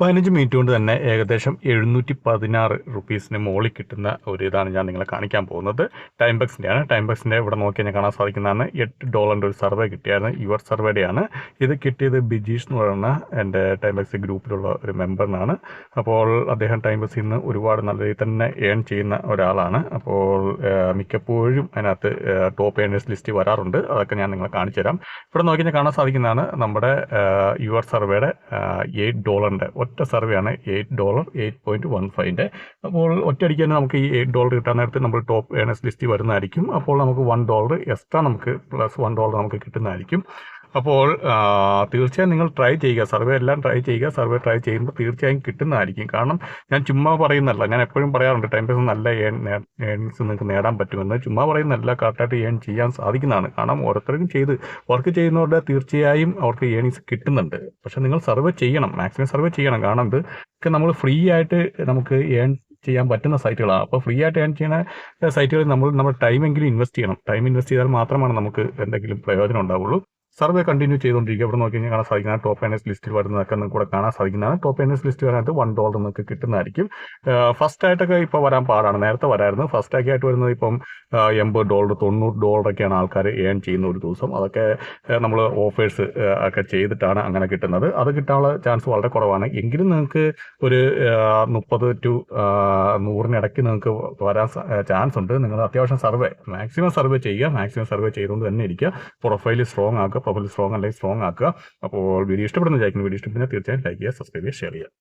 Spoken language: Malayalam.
15 മിനിറ്റ് കൊണ്ട് തന്നെ ഏകദേശം 716 റുപ്പീസിന് മുകളിൽ കിട്ടുന്ന ഒരു ഇതാണ് ഞാൻ നിങ്ങളെ കാണിക്കാൻ പോകുന്നത്. ടൈംബക്സിൻ്റെയാണ്. ടൈംബക്സിൻ്റെ ഇവിടെ നോക്കി കഴിഞ്ഞാൽ കാണാൻ സാധിക്കുന്നതാണ് $8 ഒരു സർവേ കിട്ടിയായിരുന്നു. യുവർ സർവേയുടെയാണ് ഇത് കിട്ടിയത്. ബിജീഷ് എന്ന് പറയുന്ന എൻ്റെ ടൈംബക്സ് ഗ്രൂപ്പിലുള്ള ഒരു മെമ്പറിനാണ്. അപ്പോൾ അദ്ദേഹം ടൈംബക്സിൽ നിന്ന് ഒരുപാട് നല്ല രീതിയിൽ തന്നെ ഏൺ ചെയ്യുന്ന ഒരാളാണ്. അപ്പോൾ മിക്കപ്പോഴും അതിനകത്ത് ടോപ്പ് ഏണേഴ്സ് ലിസ്റ്റ് വരാറുണ്ട്. അതൊക്കെ ഞാൻ നിങ്ങളെ കാണിച്ചു തരാം. ഇവിടെ നോക്കി കഴിഞ്ഞാൽ കാണാൻ സാധിക്കുന്നതാണ് നമ്മുടെ യുവർ സർവേയുടെ $8 ഒറ്റ സർവേ ആണ്. $8 8.15. അപ്പോൾ ഒറ്റയടിക്ക് തന്നെ നമുക്ക് ഈ $8 കിട്ടാൻ നേരത്ത് നമ്മൾ ടോപ്പ് ഏണേഴ്സ് ലിസ്റ്റ് വരുന്നതായിരിക്കും. അപ്പോൾ നമുക്ക് $1 എക്സ്ട്രാ നമുക്ക് പ്ലസ് $1 നമുക്ക് കിട്ടുന്നതായിരിക്കും. അപ്പോൾ തീർച്ചയായും നിങ്ങൾ ട്രൈ ചെയ്യുക. സർവേ എല്ലാം ട്രൈ ചെയ്യുക. സർവേ ട്രൈ ചെയ്യുമ്പോൾ തീർച്ചയായും കിട്ടുന്നതായിരിക്കും. കാരണം ഞാൻ ചുമ്മാ പറയുന്നല്ല, ഞാൻ എപ്പോഴും പറയാറുണ്ട് ടൈംബക്സ് നല്ല ഏൺസ് നിങ്ങൾക്ക് നേടാൻ പറ്റുമെന്ന്. ചുമ്മാ പറയുന്നല്ല, കറക്റ്റായിട്ട് ഏൺ ചെയ്യാൻ സാധിക്കുന്നതാണ്. കാരണം ഓരോരുത്തർക്കും വർക്ക് ചെയ്യുന്നവരുടെ തീർച്ചയായും അവർക്ക് ഏണിങ്സ് കിട്ടുന്നുണ്ട്. പക്ഷെ നിങ്ങൾ സർവേ ചെയ്യണം, മാക്സിമം സർവേ ചെയ്യണം. കാരണം ഇത് നമ്മൾ ഫ്രീ ആയിട്ട് നമുക്ക് ഏൺ ചെയ്യാൻ പറ്റുന്ന സൈറ്റുകളാണ്. അപ്പോൾ ഫ്രീ ആയിട്ട് ഏൺ ചെയ്യുന്ന സൈറ്റുകളിൽ നമ്മുടെ ടൈമെങ്കിലും ഇൻവെസ്റ്റ് ചെയ്യണം. ടൈം ഇൻവെസ്റ്റ് ചെയ്താൽ മാത്രമാണ് നമുക്ക് എന്തെങ്കിലും പ്രയോജനം ഉണ്ടാവുള്ളൂ. സർവേ കണ്ടിന്യൂ ചെയ്തുകൊണ്ടിരിക്കുക. ഇവിടെ നോക്കി കഴിഞ്ഞാൽ കാണാൻ സാധിക്കുന്ന ടോപ്പ് ഏണേഴ്സ് ലിസ്റ്റിൽ വരുന്നതൊക്കെ നിങ്ങൾക്ക് കൂടെ കാണാൻ സാധിക്കുന്നതാണ്. ടോപ്പ് ഏണേഴ്സ് ലിസ്റ്റ് വരാനായിട്ട് $1 നിങ്ങൾക്ക് കിട്ടുന്നതായിരിക്കും. ഫസ്റ്റ് ആയിട്ടൊക്കെ ഇപ്പോൾ വരാൻ പാടാണ്. നേരത്തെ വരായിരുന്നു. ഫസ്റ്റ് ആയിട്ട് വരുന്നത് ഇപ്പം $80 $90 ആൾക്കാർ ഏൺ ചെയ്യുന്ന ഒരു ദിവസം. അതൊക്കെ നമ്മൾ ഓഫേഴ്സ് ഒക്കെ ചെയ്തിട്ടാണ് അങ്ങനെ കിട്ടുന്നത്. അത് കിട്ടാനുള്ള ചാൻസ് വളരെ കുറവാണ്. എങ്കിലും നിങ്ങൾക്ക് ഒരു 30 to 100 നിങ്ങൾക്ക് വരാൻ ചാൻസ് ഉണ്ട്. നിങ്ങൾ അത്യാവശ്യം മാക്സിമം സർവേ ചെയ്യുക. മാക്സിമം സർവേ ചെയ്തുകൊണ്ട് തന്നെ ഇരിക്കുക. പ്രൊഫൈൽ സ്ട്രോങ് ആക്കുക. പ്രൊഫൈൽ സ്ട്രോങ് അല്ലെങ്കിൽ സ്ട്രോങ് ആക്കുക. അപ്പോൾ വീഡിയോ ഇഷ്ടപ്പെടുന്ന വിചാരിക്കുന്നു. വീഡിയോ ഇഷ്ടപ്പെടുന്ന തീർച്ചയായും ലൈക്ക് ചെയ്യുക, സബ്സ്ക്രൈബ് ചെയ്യുക, ഷെയർ ചെയ്യുക.